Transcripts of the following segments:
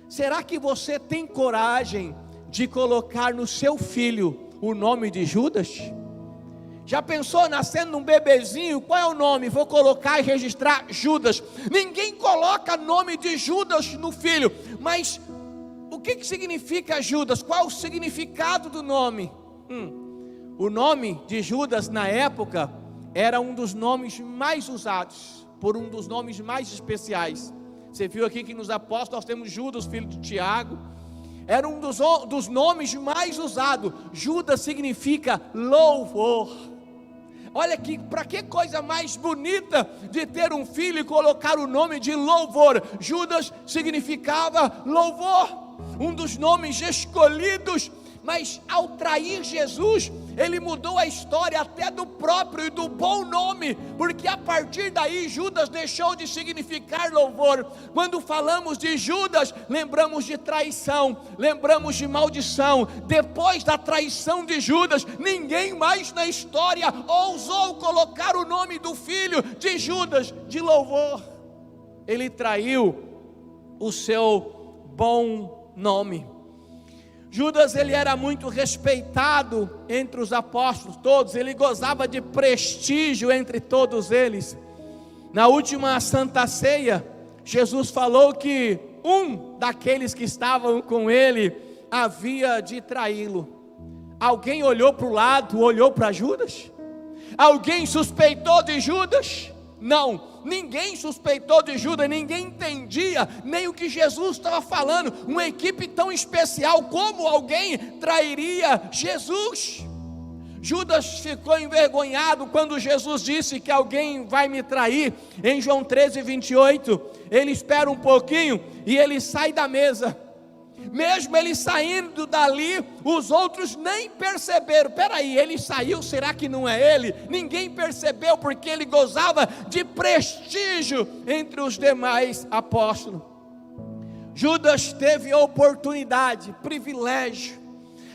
Será que você tem coragem de colocar no seu filho o nome de Judas? Já pensou nascendo um bebezinho, qual é o nome? Vou colocar e registrar Judas. Ninguém coloca nome de Judas no filho, mas o que significa Judas? Qual o significado do nome? O nome de Judas na época era um dos nomes mais usados, por um dos nomes mais especiais. Você viu aqui que nos apóstolos nós temos Judas, filho de Tiago. Era um dos nomes mais usados. Judas significa louvor. Olha aqui, para que coisa mais bonita de ter um filho e colocar o nome de louvor. Judas significava louvor, um dos nomes escolhidos. Mas ao trair Jesus, ele mudou a história até do próprio e do bom nome, porque a partir daí Judas deixou de significar louvor. Quando falamos de Judas, lembramos de traição, lembramos de maldição. Depois da traição de Judas, ninguém mais na história ousou colocar o nome do filho de Judas de louvor. Ele traiu o seu bom nome. Judas, ele era muito respeitado entre os apóstolos todos, ele gozava de prestígio entre todos eles. Na última Santa Ceia, Jesus falou que um daqueles que estavam com ele havia de traí-lo. Alguém olhou para o lado, olhou para Judas? Alguém suspeitou de Judas? Não, ninguém suspeitou de Judas, ninguém entendia nem o que Jesus estava falando. Uma equipe tão especial, como alguém trairia Jesus? Judas ficou envergonhado quando Jesus disse que alguém vai me trair. Em João 13:28, ele espera um pouquinho e ele sai da mesa. Mesmo ele saindo dali, os outros nem perceberam. Peraí, ele saiu, será que não é ele? Ninguém percebeu, porque ele gozava de prestígio entre os demais apóstolos. Judas teve oportunidade, privilégio.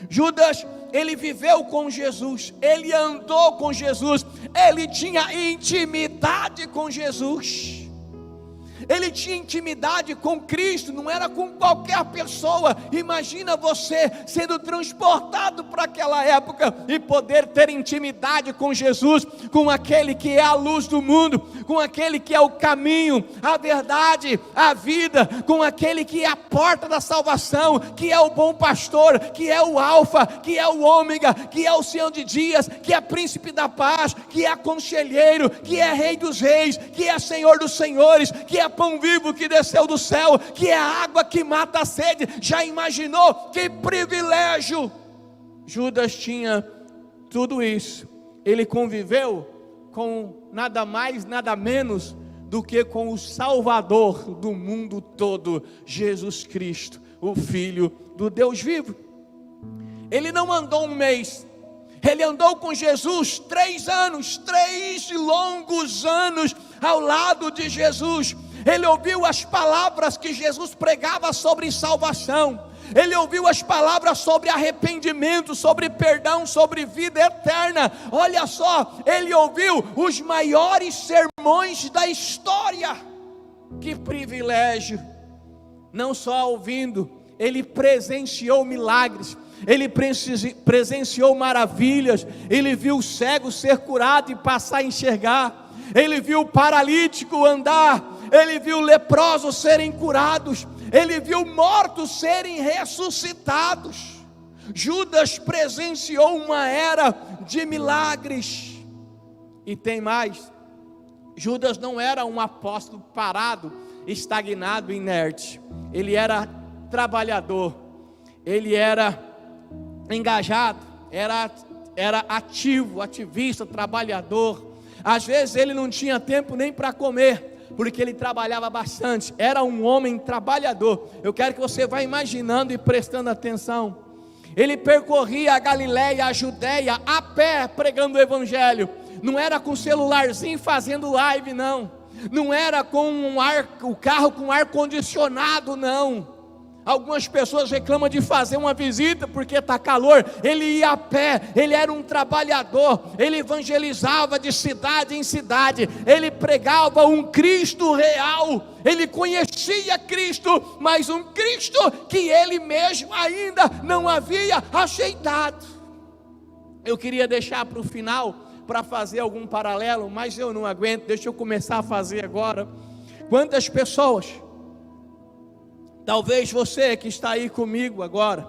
Judas, ele viveu com Jesus, ele andou com Jesus, ele tinha intimidade com Jesus. Ele tinha intimidade com Cristo, não era com qualquer pessoa. Imagina você sendo transportado para aquela época e poder ter intimidade com Jesus, com aquele que é a luz do mundo, com aquele que é o caminho, a verdade, a vida, com aquele que é a porta da salvação, que é o bom pastor, que é o alfa, que é o ômega, que é o Senhor de dias, que é príncipe da paz, que é conselheiro, que é rei dos reis, que é senhor dos senhores, que é pão vivo que desceu do céu, que é a água que mata a sede. Já imaginou que privilégio? Judas tinha tudo isso. Ele conviveu com nada mais, nada menos do que com o Salvador do mundo todo, Jesus Cristo, o Filho do Deus vivo. Ele não andou um mês, ele andou com Jesus 3 anos, 3 longos anos ao lado de Jesus. Ele ouviu as palavras que Jesus pregava sobre salvação. Ele ouviu as palavras sobre arrependimento, sobre perdão, sobre vida eterna. Olha só, ele ouviu os maiores sermões da história. Que privilégio! Não só ouvindo, ele presenciou milagres, ele presenciou maravilhas. Ele viu o cego ser curado e passar a enxergar. Ele viu o paralítico andar. Ele viu leprosos serem curados. Ele viu mortos serem ressuscitados. Judas presenciou uma era de milagres. E tem mais. Judas não era um apóstolo parado, estagnado, inerte. Ele era trabalhador. Ele era engajado. Era ativo, ativista, trabalhador. Às vezes ele não tinha tempo nem para comer, porque ele trabalhava bastante. Era um homem trabalhador. Eu quero que você vá imaginando e prestando atenção. Ele percorria a Galileia, a Judeia, a pé, pregando o evangelho. Não era com celularzinho fazendo live, não. Não era com o carro com ar condicionado, não. Algumas pessoas reclamam de fazer uma visita porque está calor. Ele ia a pé, ele era um trabalhador, ele evangelizava de cidade em cidade, ele pregava um Cristo real, ele conhecia Cristo, mas um Cristo que ele mesmo ainda não havia ajeitado. Eu queria deixar para o final, para fazer algum paralelo, mas eu não aguento, deixa eu começar a fazer agora. Quantas pessoas, talvez você que está aí comigo agora,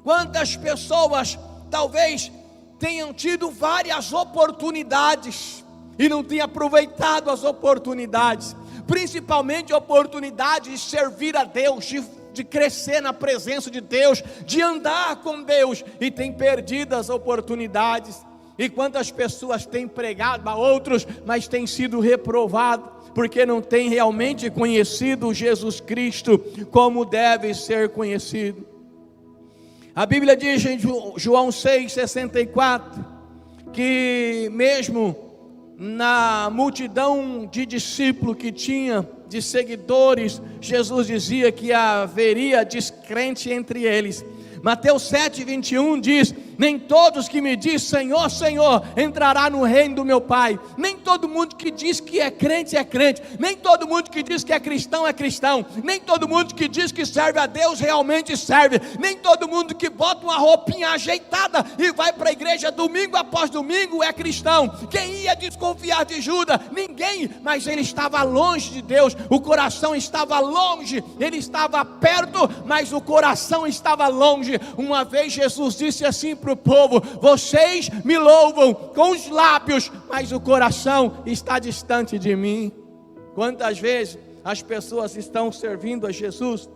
quantas pessoas talvez tenham tido várias oportunidades e não tenham aproveitado as oportunidades, principalmente oportunidades de servir a Deus, de crescer na presença de Deus, de andar com Deus, e tem perdido as oportunidades. E quantas pessoas têm pregado a outros, mas têm sido reprovados, porque não têm realmente conhecido Jesus Cristo como deve ser conhecido. A Bíblia diz em João 6,64, que mesmo na multidão de discípulos que tinha, de seguidores, Jesus dizia que haveria descrente entre eles. Mateus 7,21 diz: nem todos que me diz Senhor, Senhor, entrará no reino do meu Pai. Nem todo mundo que diz que é crente, nem todo mundo que diz que é cristão, nem todo mundo que diz que serve a Deus, realmente serve, nem todo mundo que bota uma roupinha ajeitada e vai para a igreja domingo após domingo é cristão. Quem ia desconfiar de Judas? Ninguém, mas ele estava longe de Deus, o coração estava longe, ele estava perto, mas o coração estava longe. Uma vez Jesus disse assim para o povo: vocês me louvam com os lábios, mas o coração está distante de mim. Quantas vezes as pessoas estão servindo a Jesus,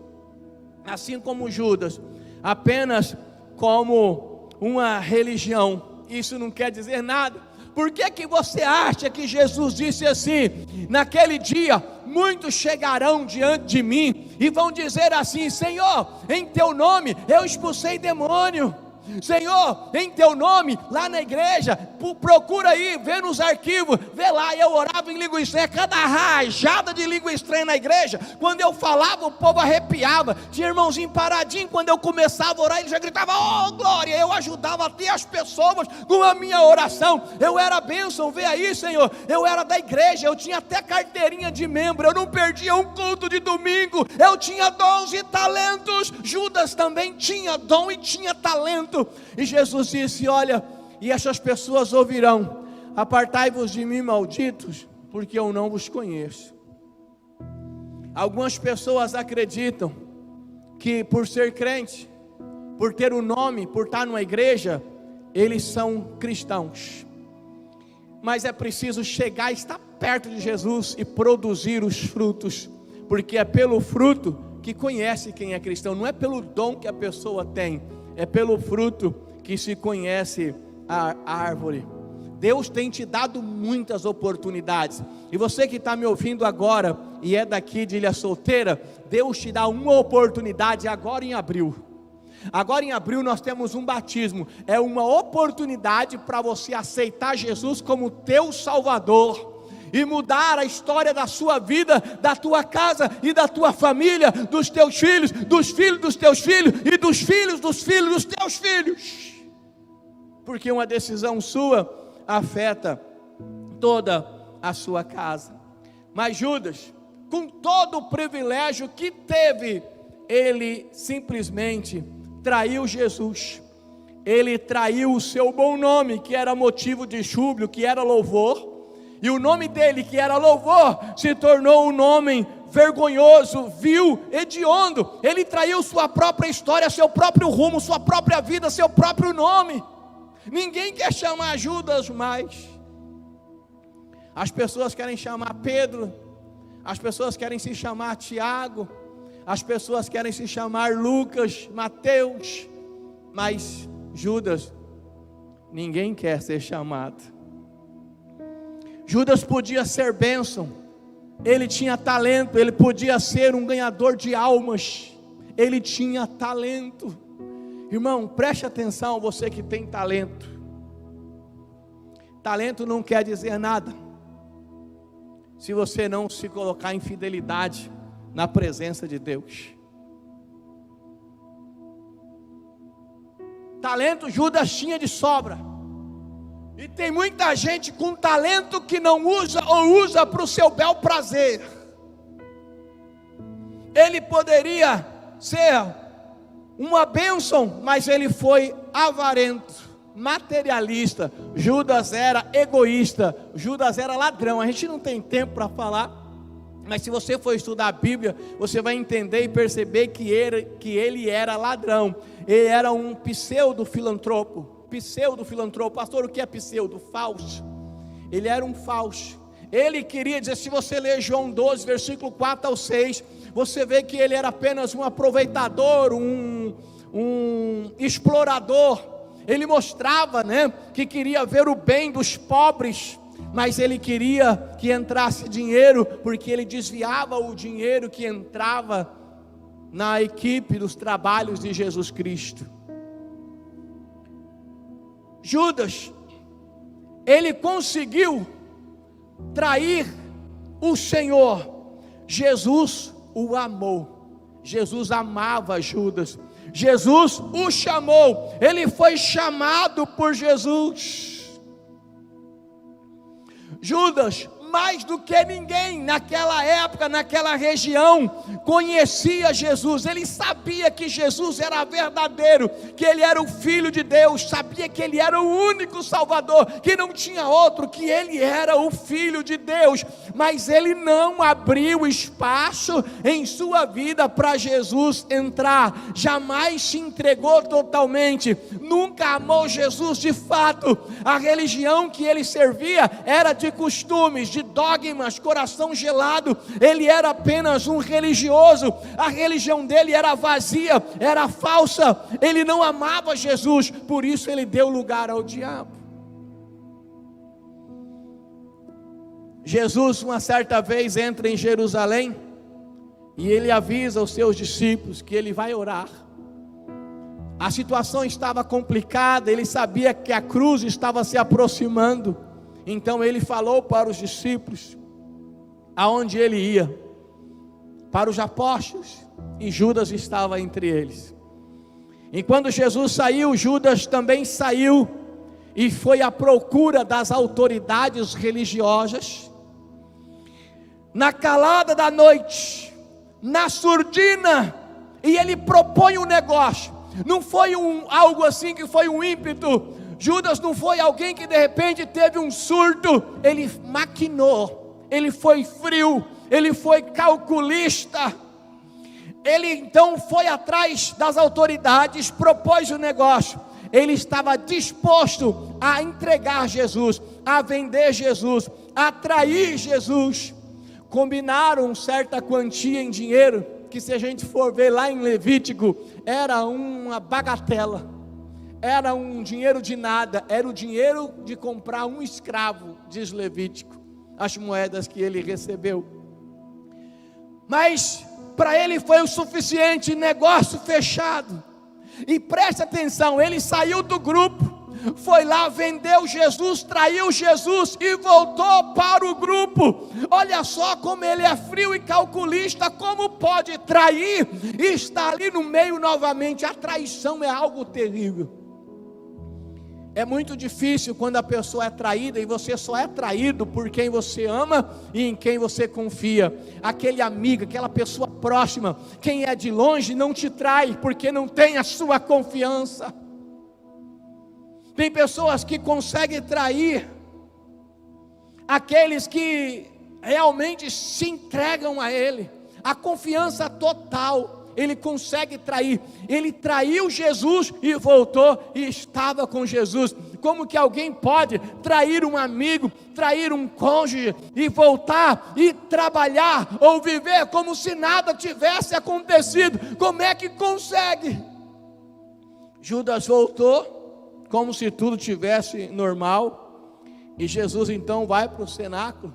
assim como Judas, apenas como uma religião? Isso não quer dizer nada. Por que você acha que Jesus disse assim: naquele dia muitos chegarão diante de mim e vão dizer assim: Senhor, em teu nome eu expulsei demônio. Senhor, em teu nome, lá na igreja, procura aí, vê nos arquivos, vê lá, eu orava em língua estranha, cada rajada de língua estranha na igreja, quando eu falava o povo arrepiava, tinha irmãozinho paradinho, quando eu começava a orar, ele já gritava: oh glória, eu ajudava até as pessoas com a minha oração, eu era bênção, vê aí Senhor, eu era da igreja, eu tinha até carteirinha de membro, eu não perdia um culto de domingo, eu tinha dons e talentos. Judas também tinha dom e tinha talento. E Jesus disse: olha, e essas pessoas ouvirão: apartai-vos de mim, malditos, porque eu não vos conheço. Algumas pessoas acreditam que por ser crente, por ter um nome, por estar numa igreja, eles são cristãos. Mas é preciso chegar e estar perto de Jesus e produzir os frutos, porque é pelo fruto que conhece quem é cristão, não é pelo dom que a pessoa tem, é pelo fruto que se conhece a árvore. Deus tem te dado muitas oportunidades, e você que está me ouvindo agora, e é daqui de Ilha Solteira, Deus te dá uma oportunidade agora em abril. Agora em abril nós temos um batismo, é uma oportunidade para você aceitar Jesus como teu Salvador, e mudar a história da sua vida, da tua casa e da tua família, dos teus filhos, dos filhos dos teus filhos e dos filhos dos filhos dos teus filhos, porque uma decisão sua afeta toda a sua casa. Mas Judas, com todo o privilégio que teve, ele simplesmente traiu Jesus, ele traiu o seu bom nome, que era motivo de júbilo, que era louvor. E o nome dele, que era louvor, se tornou um nome vergonhoso, vil, hediondo. Ele traiu sua própria história, seu próprio rumo, sua própria vida, seu próprio nome. Ninguém quer chamar Judas mais. As pessoas querem chamar Pedro, as pessoas querem se chamar Tiago, as pessoas querem se chamar Lucas, Mateus, mas Judas, ninguém quer ser chamado. Judas podia ser bênção, ele tinha talento, ele podia ser um ganhador de almas, ele tinha talento. Irmão, preste atenção, você que tem talento. Talento não quer dizer nada se você não se colocar em fidelidade na presença de Deus. Talento Judas tinha de sobra. E tem muita gente com talento que não usa ou usa para o seu bel prazer. Ele poderia ser uma bênção, mas ele foi avarento, materialista. Judas era egoísta, Judas era ladrão. A gente não tem tempo para falar, mas se você for estudar a Bíblia, você vai entender e perceber que ele era ladrão. Ele era um pseudo-filantropo. Pastor, o que é pseudo? Falso. Ele era um falso. Ele queria dizer, se você ler João 12, versículo 4 ao 6, você vê que ele era apenas um aproveitador, um explorador. Ele mostrava, que queria ver o bem dos pobres, mas ele queria que entrasse dinheiro, porque ele desviava o dinheiro que entrava na equipe dos trabalhos de Jesus Cristo. Judas, ele conseguiu trair o Senhor. Jesus o amou. Jesus amava Judas. Jesus o chamou. Ele foi chamado por Jesus. Judas, mais do que ninguém naquela época, naquela região, conhecia Jesus. Ele sabia que Jesus era verdadeiro, que ele era o Filho de Deus, sabia que ele era o único Salvador, que não tinha outro, que ele era o Filho de Deus, mas ele não abriu espaço em sua vida para Jesus entrar. Jamais se entregou totalmente, nunca amou Jesus de fato. A religião que ele servia era de costumes, de dogmas, coração gelado. Ele era apenas um religioso. A religião dele era vazia, era falsa. Ele não amava Jesus, por isso ele deu lugar ao diabo. Jesus, uma certa vez, entra em Jerusalém e ele avisa aos seus discípulos que ele vai orar. A situação estava complicada, ele sabia que a cruz estava se aproximando. Então ele falou para os discípulos aonde ele ia, para os apóstolos, e Judas estava entre eles. E quando Jesus saiu, Judas também saiu e foi à procura das autoridades religiosas. Na calada da noite, na surdina, e ele propõe um negócio. Não foi algo assim que foi um ímpeto. Judas não foi alguém que de repente teve um surto. Ele maquinou, ele foi frio, ele foi calculista. Ele então foi atrás das autoridades, propôs o negócio. Ele estava disposto a entregar Jesus, a vender Jesus, a trair Jesus. Combinaram certa quantia em dinheiro, que se a gente for ver lá em Levítico, era uma bagatela. Era um dinheiro de nada, era o dinheiro de comprar um escravo, diz Levítico, as moedas que ele recebeu. Mas para ele foi o suficiente, negócio fechado. E preste atenção, ele saiu do grupo, foi lá, vendeu Jesus, traiu Jesus e voltou para o grupo. Olha só como ele é frio e calculista, como pode trair e estar ali no meio novamente. A traição é algo terrível. É muito difícil quando a pessoa é traída, e você só é traído por quem você ama e em quem você confia. Aquele amigo, aquela pessoa próxima, quem é de longe não te trai, porque não tem a sua confiança. Tem pessoas que conseguem trair aqueles que realmente se entregam a ele, a confiança total. Ele consegue trair. Ele traiu Jesus e voltou e estava com Jesus. Como que alguém pode trair um amigo, trair um cônjuge e voltar e trabalhar ou viver como se nada tivesse acontecido? Como é que consegue? Judas voltou como se tudo tivesse normal, e Jesus então vai para o cenáculo.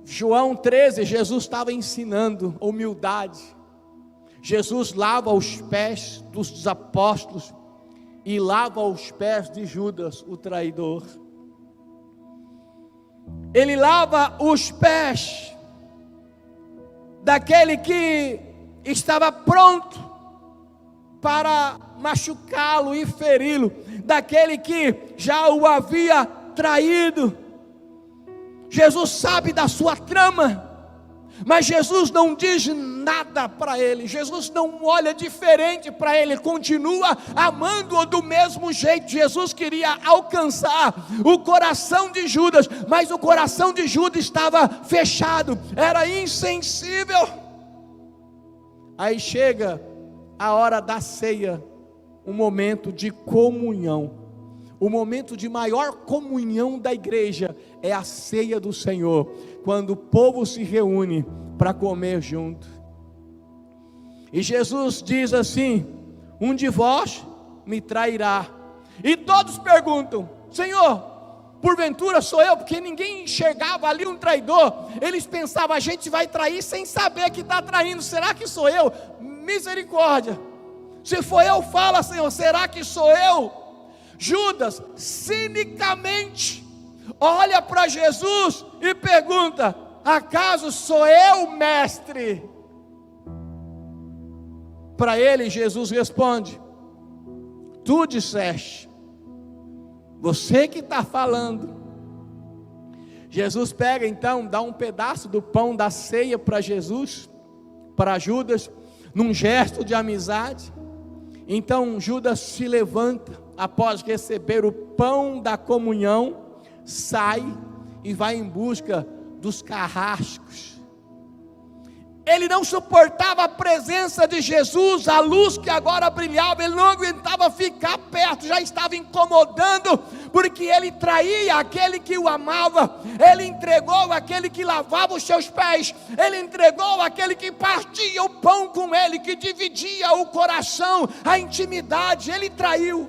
João 13, Jesus estava ensinando humildade. Jesus lava os pés dos apóstolos e lava os pés de Judas, o traidor. Ele lava os pés daquele que estava pronto para machucá-lo e feri-lo, daquele que já o havia traído. Jesus sabe da sua trama, mas Jesus não diz nada para ele, Jesus não olha diferente para ele, continua amando-o do mesmo jeito. Jesus queria alcançar o coração de Judas, mas o coração de Judas estava fechado, era insensível. Aí chega a hora da ceia, um momento de comunhão. O momento de maior comunhão da igreja é a ceia do Senhor, quando o povo se reúne para comer junto. E Jesus diz assim: um de vós me trairá. E todos perguntam: Senhor, porventura sou eu? Porque ninguém enxergava ali um traidor. Eles pensavam: a gente vai trair sem saber que está traindo. Será que sou eu? Misericórdia. Se for eu, fala, Senhor, será que sou eu? Judas, cinicamente, olha para Jesus e pergunta: acaso sou eu, mestre? Para ele, Jesus responde: tu disseste, você que está falando. Jesus pega então, dá um pedaço do pão da ceia para Jesus, para Judas, num gesto de amizade. Então Judas se levanta, após receber o pão da comunhão, sai e vai em busca dos carrascos. Ele não suportava a presença de Jesus, a luz que agora brilhava, ele não aguentava ficar perto, já estava incomodando, porque ele traía aquele que o amava, ele entregou aquele que lavava os seus pés, ele entregou aquele que partia o pão com ele, que dividia o coração, a intimidade, ele traiu.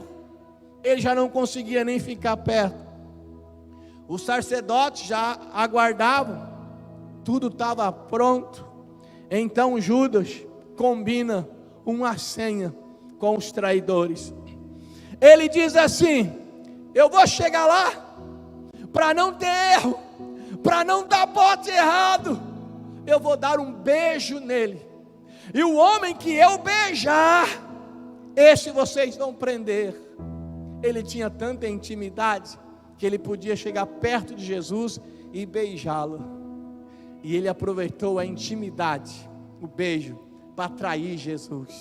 Ele já não conseguia nem ficar perto. Os sacerdotes já aguardavam, tudo estava pronto. Então Judas combina uma senha com os traidores. Ele diz assim: eu vou chegar lá, para não ter erro, para não dar bote errado, eu vou dar um beijo nele, e o homem que eu beijar, esse vocês vão prender. Ele tinha tanta intimidade, que ele podia chegar perto de Jesus e beijá-lo. E ele aproveitou a intimidade, o beijo, para trair Jesus.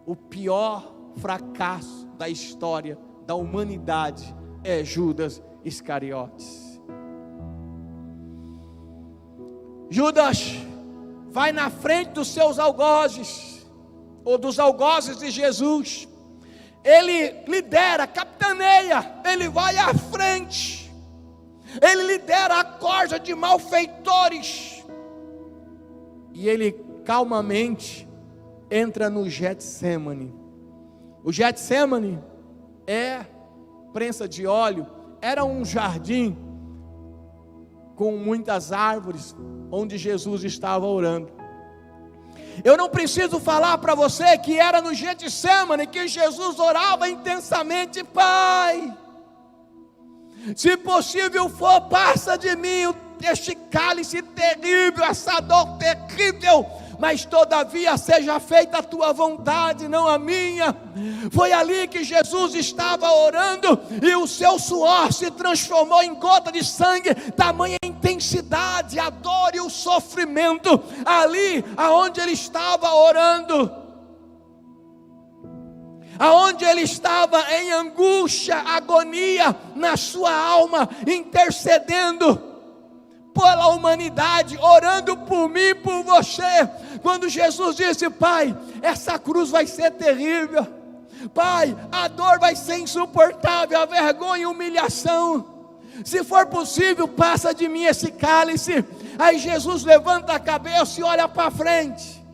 O pior fracasso da história da humanidade é Judas Iscariotes. Judas vai na frente dos seus algozes, ou dos algozes de Jesus. Ele lidera, capitaneia, ele vai à frente. Ele lidera a corja de malfeitores. E ele calmamente entra no Getsemane. O Getsemane é prensa de óleo. Era um jardim com muitas árvores, onde Jesus estava orando. Eu não preciso falar para você que era no Getsemane que Jesus orava intensamente: Pai, se possível for, passa de mim este cálice terrível, essa dor terrível, mas todavia seja feita a tua vontade, não a minha. Foi ali que Jesus estava orando, e o seu suor se transformou em gota de sangue, tamanha intensidade, a dor e o sofrimento, ali aonde ele estava orando, aonde ele estava em angústia, agonia na sua alma, intercedendo pela humanidade, orando por mim, por você. Quando Jesus disse: Pai, essa cruz vai ser terrível, Pai, a dor vai ser insuportável, a vergonha e humilhação, se for possível, passa de mim esse cálice. Aí Jesus levanta a cabeça e olha para frente.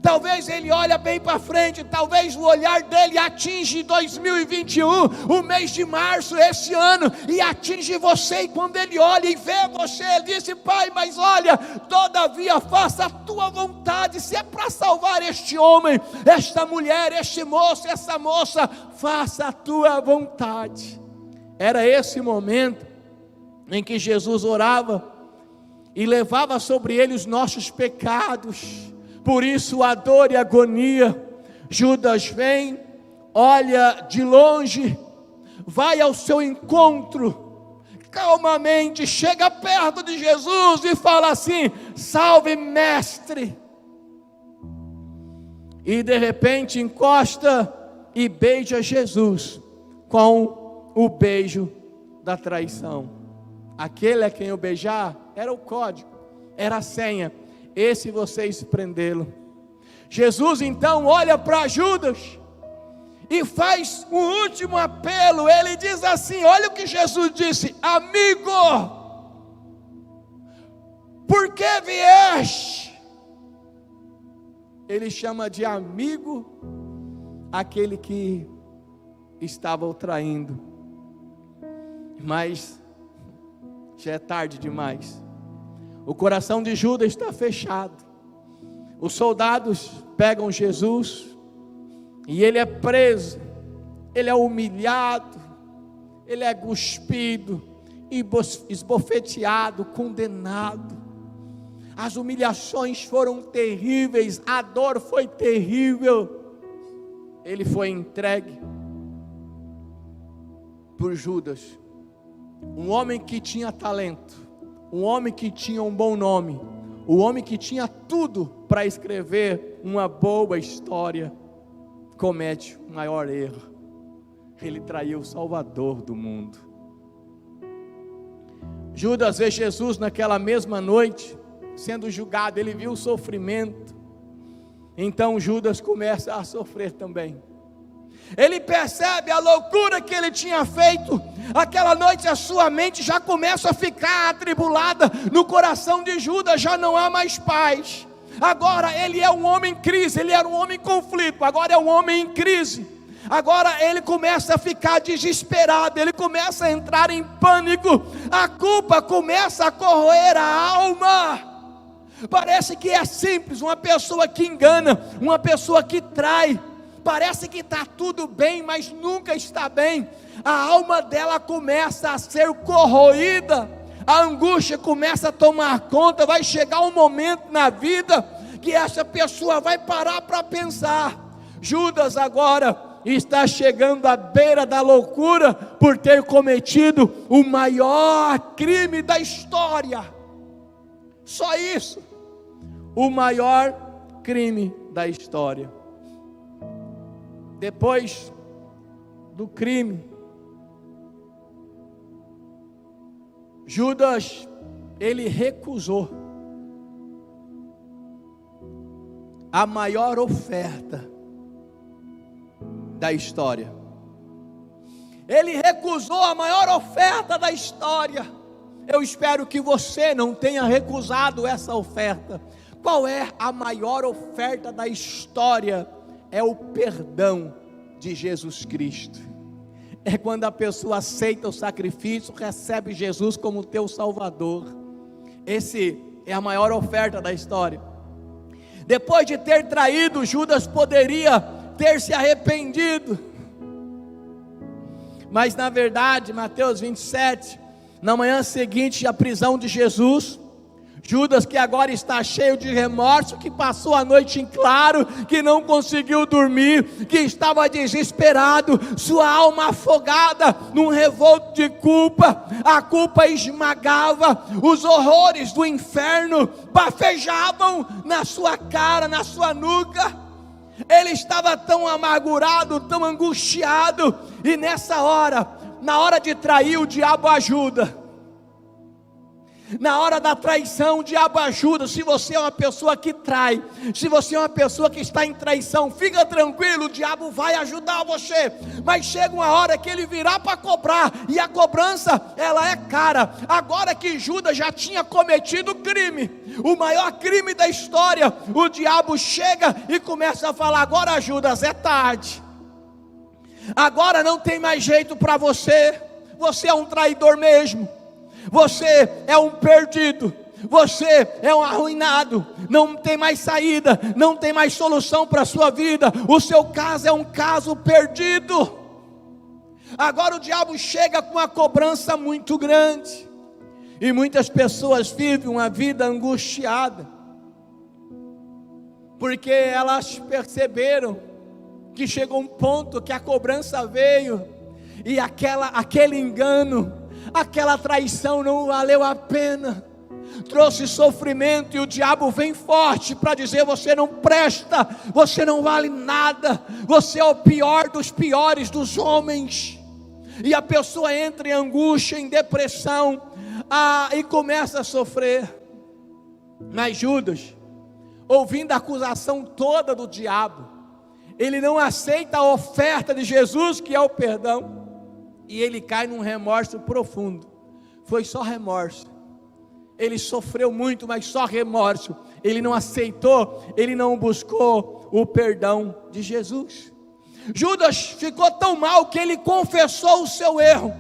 Talvez ele olhe bem para frente, talvez o olhar dele atinge 2021, o mês de março, esse ano, e atinge você. E quando ele olha e vê você, ele disse: Pai, mas olha, todavia faça a tua vontade. Se é para salvar este homem, esta mulher, este moço, essa moça, faça a tua vontade. Era esse momento em que Jesus orava e levava sobre ele os nossos pecados. Por isso a dor e a agonia, Judas vem, olha de longe, vai ao seu encontro, calmamente chega perto de Jesus e fala assim: salve, mestre. E de repente encosta e beija Jesus com o beijo da traição. Aquele a quem eu beijar era o código, era a senha. Esse vocês prendê-lo. Jesus então olha para Judas e faz um último apelo. Ele diz assim: olha o que Jesus disse: amigo, por que vieste? Ele chama de amigo aquele que estava o traindo. Mas já é tarde demais. O coração de Judas está fechado. Os soldados pegam Jesus e ele é preso, ele é humilhado, ele é cuspido, esbofeteado, condenado. As humilhações foram terríveis, a dor foi terrível. Ele foi entregue por Judas, um homem que tinha talento, um homem que tinha um bom nome, um homem que tinha tudo para escrever uma boa história, comete o maior erro. Ele traiu o Salvador do mundo. Judas vê Jesus naquela mesma noite sendo julgado, ele viu o sofrimento. Então Judas começa a sofrer também. Ele percebe a loucura que ele tinha feito. Aquela noite a sua mente já começa a ficar atribulada. No coração de Judas já não há mais paz. Agora ele é um homem em crise. Ele era um homem em conflito, agora é um homem em crise. Agora ele começa a ficar desesperado. Ele começa a entrar em pânico. A culpa começa a corroer a alma. Parece que é simples, uma pessoa que engana, uma pessoa que trai, parece que está tudo bem, mas nunca está bem. A alma dela começa a ser corroída, a angústia começa a tomar conta. Vai chegar um momento na vida que essa pessoa vai parar para pensar. Judas agora está chegando à beira da loucura por ter cometido o maior crime da história. Só isso, o maior crime da história. Depois do crime, Judas, ele recusou a maior oferta da história. Ele recusou a maior oferta da história. Eu espero que você não tenha recusado essa oferta. Qual é a maior oferta da história? É o perdão de Jesus Cristo. É quando a pessoa aceita o sacrifício, recebe Jesus como teu Salvador. Esse é a maior oferta da história. Depois de ter traído, Judas poderia ter se arrependido. Mas na verdade, Mateus 27, na manhã seguinte à prisão de Jesus, Judas, que agora está cheio de remorso, que passou a noite em claro, que não conseguiu dormir, que estava desesperado, sua alma afogada num revolto de culpa, a culpa esmagava, os horrores do inferno bafejavam na sua cara, na sua nuca. Ele estava tão amargurado, tão angustiado, e nessa hora, na hora de trair, o diabo ajuda. Na hora da traição, o diabo ajuda. Se você é uma pessoa que trai, se você é uma pessoa que está em traição, fica tranquilo, o diabo vai ajudar você. Mas chega uma hora que ele virá para cobrar, e a cobrança, ela é cara. Agora que Judas já tinha cometido o crime, o maior crime da história, o diabo chega e começa a falar: agora Judas, é tarde, agora não tem mais jeito para você, você é um traidor mesmo, você é um perdido, você é um arruinado, não tem mais saída, não tem mais solução para a sua vida, o seu caso é um caso perdido. Agora o diabo chega com uma cobrança muito grande, e muitas pessoas vivem uma vida angustiada, porque elas perceberam que chegou um ponto que a cobrança veio, e aquele engano, aquela traição não valeu a pena, trouxe sofrimento, e o diabo vem forte para dizer: você não presta, você não vale nada, você é o pior dos piores dos homens, e a pessoa entra em angústia, em depressão, e começa a sofrer. Mas Judas, ouvindo a acusação toda do diabo, ele não aceita a oferta de Jesus, que é o perdão, e ele cai num remorso profundo. Foi só remorso, ele sofreu muito, mas só remorso. Ele não aceitou, ele não buscou o perdão de Jesus. Judas ficou tão mal que ele confessou o seu erro,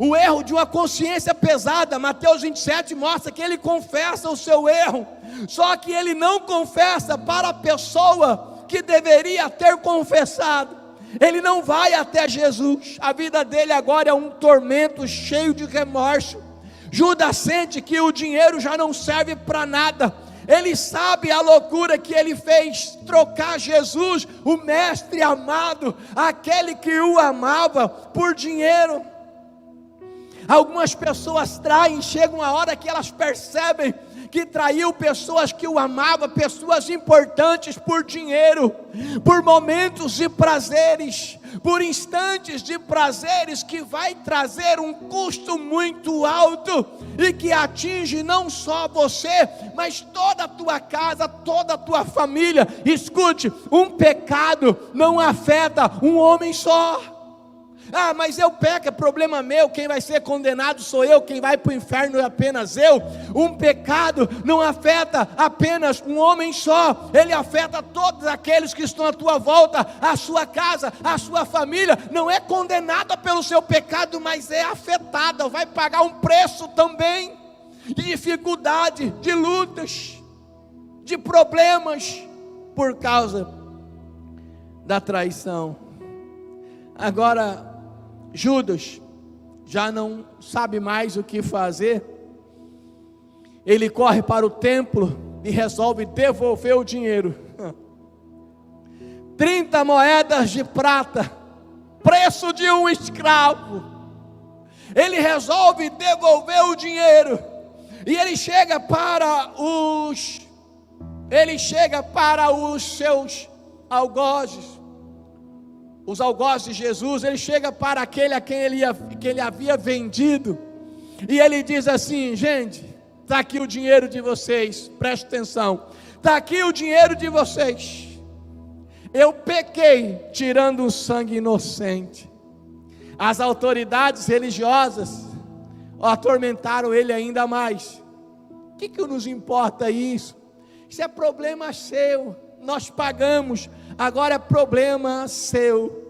o erro de uma consciência pesada. Mateus 27 mostra que ele confessa o seu erro, só que ele não confessa para a pessoa que deveria ter confessado. Ele não vai até Jesus, a vida dele agora é um tormento cheio de remorso. Judas sente que o dinheiro já não serve para nada, ele sabe a loucura que ele fez, trocar Jesus, o mestre amado, aquele que o amava, por dinheiro. Algumas pessoas traem, chega uma hora que elas percebem que traiu pessoas que o amavam, pessoas importantes, por dinheiro, por momentos de prazeres, por instantes de prazeres que vai trazer um custo muito alto, e que atinge não só você, mas toda a tua casa, toda a tua família. Escute, um pecado não afeta um homem só. Mas eu peco, é problema meu, quem vai ser condenado sou eu, quem vai para o inferno é apenas eu. Um pecado não afeta apenas um homem só, ele afeta todos aqueles que estão à tua volta, a sua casa, a sua família. Não é condenada pelo seu pecado, mas é afetada, vai pagar um preço também, de dificuldade, de lutas, de problemas, por causa da traição. Agora, Judas já não sabe mais o que fazer, ele corre para o templo e resolve devolver o dinheiro. 30 moedas de prata, preço de um escravo. Ele resolve devolver o dinheiro, e ele chega para os seus algozes, os algozes de Jesus. Ele chega para aquele a quem ele havia vendido, e ele diz assim: gente, está aqui o dinheiro de vocês, preste atenção, está aqui o dinheiro de vocês, eu pequei tirando um sangue inocente. As autoridades religiosas atormentaram ele ainda mais. O que nos importa isso? Isso é problema seu, nós pagamos, agora é problema seu.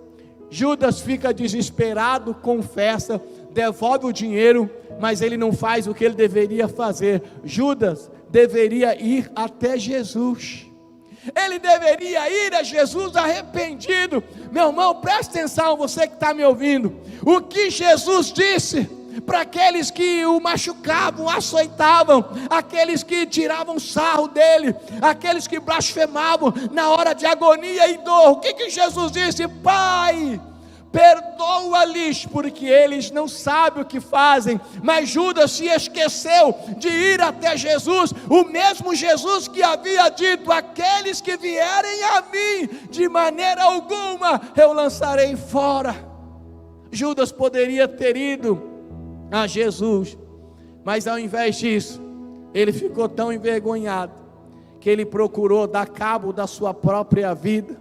Judas fica desesperado, confessa, devolve o dinheiro, mas ele não faz o que ele deveria fazer. Judas deveria ir até Jesus, ele deveria ir a Jesus arrependido. Meu irmão, presta atenção, você que está me ouvindo, o que Jesus disse para aqueles que o machucavam, açoitavam, aqueles que tiravam sarro dele, aqueles que blasfemavam na hora de agonia e dor. O que Jesus disse? Pai, perdoa-lhes, porque eles não sabem o que fazem. Mas Judas se esqueceu de ir até Jesus, o mesmo Jesus que havia dito: aqueles que vierem a mim, de maneira alguma eu lançarei fora. Judas poderia ter ido a Jesus, mas ao invés disso, ele ficou tão envergonhado, que ele procurou dar cabo da sua própria vida,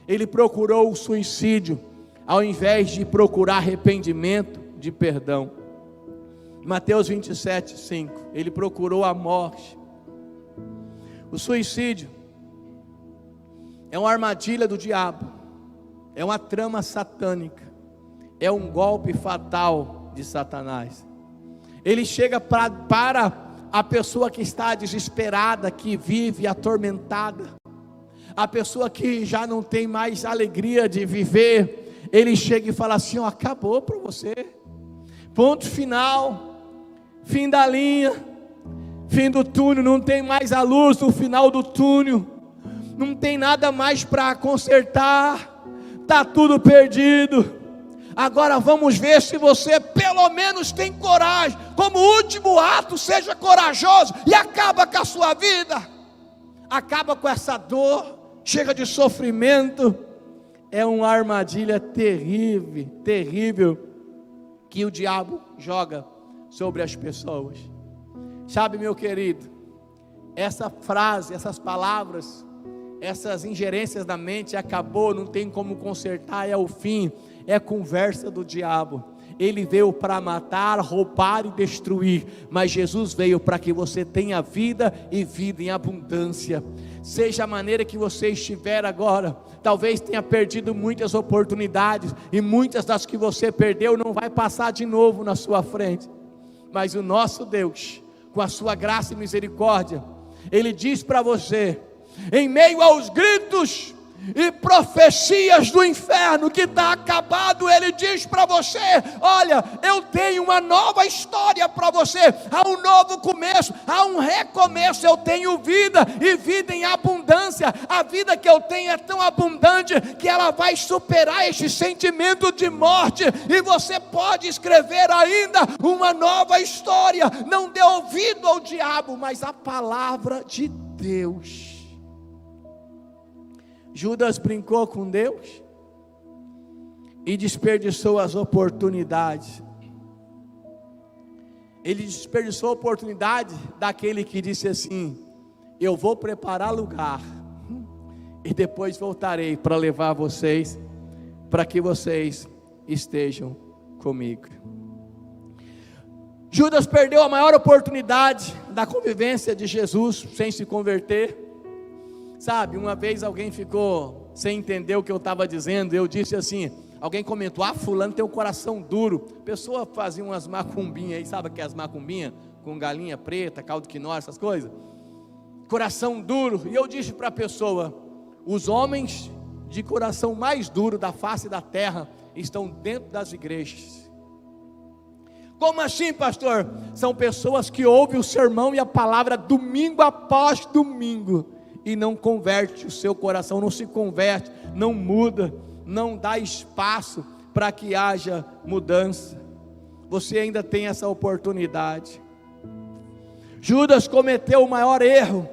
ele procurou o suicídio, ao invés de procurar arrependimento, de perdão. Mateus 27, 5, ele procurou a morte. O suicídio é uma armadilha do diabo, é uma trama satânica, é um golpe fatal de Satanás. Ele chega para a pessoa que está desesperada, que vive atormentada, a pessoa que já não tem mais alegria de viver. Ele chega e fala assim: ó, acabou para você, ponto final, fim da linha, fim do túnel, não tem mais a luz no final do túnel, não tem nada mais para consertar, está tudo perdido. Agora vamos ver se você pelo menos tem coragem. Como último ato, seja corajoso e acaba com a sua vida. Acaba com essa dor, chega de sofrimento. É uma armadilha terrível, terrível, que o diabo joga sobre as pessoas. Sabe, meu querido, essa frase, essas palavras, essas ingerências da mente, acabou, não tem como consertar, é o fim. É conversa do diabo. Ele veio para matar, roubar e destruir, mas Jesus veio para que você tenha vida e vida em abundância. Seja a maneira que você estiver agora, talvez tenha perdido muitas oportunidades, e muitas das que você perdeu não vai passar de novo na sua frente, mas o nosso Deus, com a sua graça e misericórdia, Ele diz para você, em meio aos gritos e profecias do inferno que está acabado, Ele diz para você: olha, eu tenho uma nova história para você, há um novo começo, há um recomeço. Eu tenho vida e vida em abundância. A vida que eu tenho é tão abundante que ela vai superar este sentimento de morte, e você pode escrever ainda uma nova história. Não dê ouvido ao diabo, mas à palavra de Deus. Judas brincou com Deus e desperdiçou as oportunidades. Ele desperdiçou a oportunidade daquele que disse assim: eu vou preparar lugar e depois voltarei para levar vocês, para que vocês estejam comigo. Judas perdeu a maior oportunidade da convivência de Jesus sem se converter. Sabe, uma vez alguém ficou sem entender o que eu estava dizendo. Eu disse assim, alguém comentou: fulano tem um coração duro. A pessoa fazia umas macumbinhas aí, sabe que é as macumbinhas? Com galinha preta, caldo quinó, essas coisas. Coração duro. E eu disse para a pessoa: os homens de coração mais duro da face da terra estão dentro das igrejas. Como assim, pastor? São pessoas que ouvem o sermão e a palavra domingo após domingo, e não converte o seu coração, não se converte, não muda, não dá espaço para que haja mudança. Você ainda tem essa oportunidade. Judas cometeu o maior erro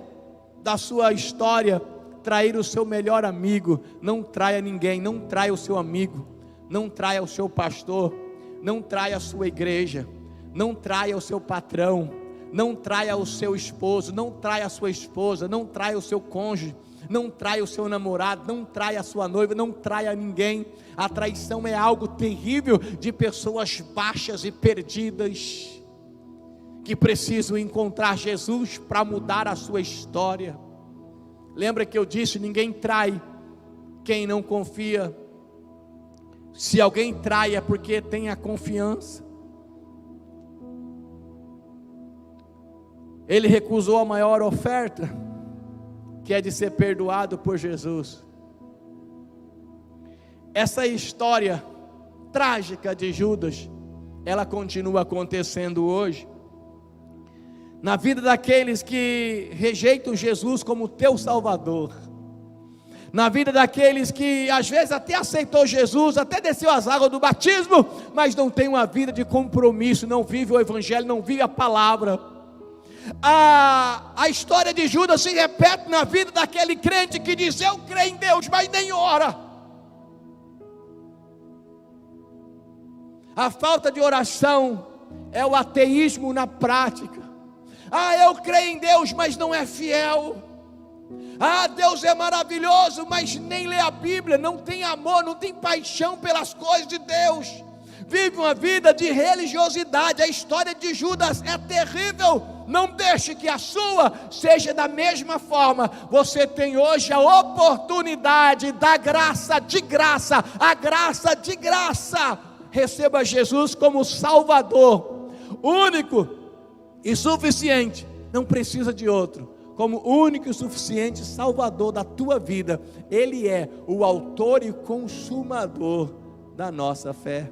da sua história: trair o seu melhor amigo. Não traia ninguém, não traia o seu amigo, não traia o seu pastor, não traia a sua igreja, não traia o seu patrão, não traia o seu esposo, não traia a sua esposa, não traia o seu cônjuge, não traia o seu namorado, não traia a sua noiva, não traia ninguém. A traição é algo terrível, de pessoas baixas e perdidas, que precisam encontrar Jesus para mudar a sua história. Lembra que eu disse: ninguém trai quem não confia. Se alguém trai é porque tem a confiança. Ele recusou a maior oferta, que é de ser perdoado por Jesus. Essa história trágica de Judas, ela continua acontecendo hoje, na vida daqueles que rejeitam Jesus como teu Salvador, na vida daqueles que às vezes até aceitou Jesus, até desceu as águas do batismo, mas não tem uma vida de compromisso, não vive o Evangelho, não vive a palavra. A história de Judas se repete na vida daquele crente que diz: eu creio em Deus, mas nem ora. A falta de oração é o ateísmo na prática. Eu creio em Deus, mas não é fiel. Deus é maravilhoso, mas nem lê a Bíblia, não tem amor, não tem paixão pelas coisas de Deus. Vive uma vida de religiosidade. A história de Judas é terrível. Não deixe que a sua seja da mesma forma. Você tem hoje a oportunidade da graça de graça, a graça de graça. Receba Jesus como Salvador, único e suficiente, não precisa de outro. Como único e suficiente Salvador da tua vida, Ele é o autor e consumador da nossa fé.